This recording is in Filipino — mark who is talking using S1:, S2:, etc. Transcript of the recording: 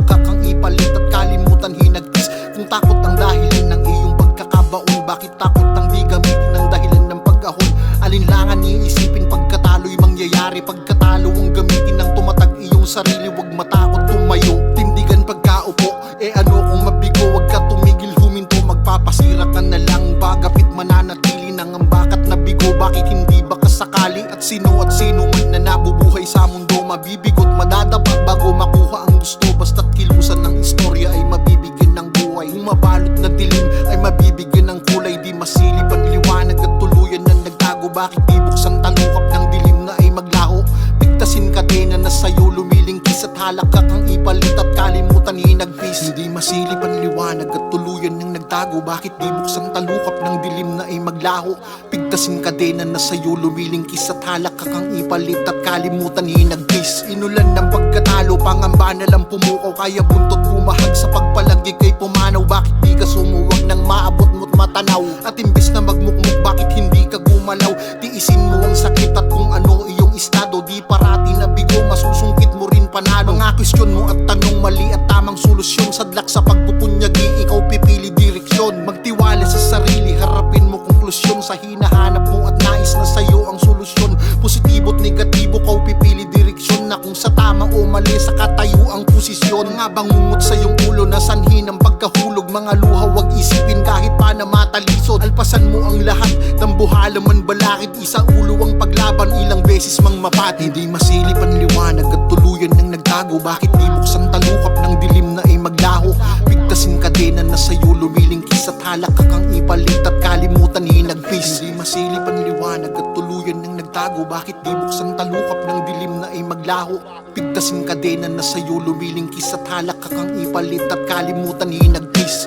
S1: kang ipalit at kalimutan hinagpis. Kung takot ang dahilan ng iyong pagkakabaon, bakit takot ang di gamitin ang dahilan ng pag-ahon? Alinlangan iisipin pagkatalo'y mangyayari, pagkatalo ang gamitin ng tumatag iyong sarili. Huwag matakot tumayo, tindigan pagkaupo. Ano kung mabigo, huwag ka tumigil huminto. Magpapasira ka na lang ba, gapit mananatili ng ang bakat na bigo? Bakit hindi ba kasakali? At sino man na nabubuhay sa mundo, mabibigot, madadapa bago makuha ang gusto. Basta't kilusan ng istorya ay mabibigyan ng buhay. Kung mabalot na dilim ay mabibigyan ng kulay. Di masilip ang liwanag at tuluyan na nagtago. Bakit di buksan talukap ng dilim na ay maglaho? Pigtasin kadena na sa'yo lumilingkis at halak ka kang ipalit at kalimutan hinagpis. Hindi masilip ang liwanag at tuluyan ng nagtago. Bakit di buksan talukap ng dilim na ay maglaho? Pigtasin kadena na sa'yo lumilingkis at halak ka kang ipalit at kalimutan hinagpis. Inulan ng pagkatalo, pangamba na lang pumukaw. Kaya buntot bumahag sa pagpalagig ay pumanaw. Bakit di ka sumuwag nang maabot mo't matanaw? At imbes na magmukmuk, bakit hindi ka gumalaw? Tiisin mo ang sakit at kung ano iyong estado. Di parati na bigo, masusungkit mo rin panalo. Mga kwestiyon mo at tanong, mali at tamang solusyon. Sadlak sa pagpupunyagi, ikaw pipili direksyon. Magtiwala sa sarili, harapin mo konklusyon. Sa hinahanap mo at nais na sa'yo ang solusyon. Positibo't negatibo, kaw pipili direksyon. Na kung sa tama o mali, sa katayo ang posisyon. Nga bangungot sa iyong ulo na sanhi ng pagkahulog. Mga luha wag isipin kahit pa na matalisod. Alpasan mo ang lahat ng buhala man balakid. Isa ulo ang paglaban, ilang beses mang mapati. Hindi masilip ang liwanag at tuluyan ng nagtago. Bakit di buksan talukap ng dilim na ay maglaho? Pigtasin kadena na sa'yo lumilingkis at halak ka kang ipalit at kalimutan hinagpis. Hindi masilip ang liwanag at tuluyan ng nagtago. Bakit di buksan talukap ng dilim na ay maglaho? Pigtasin kadena na sa'yo lumilingkis at halak ka kang ipalit at kalimutan hinagpis.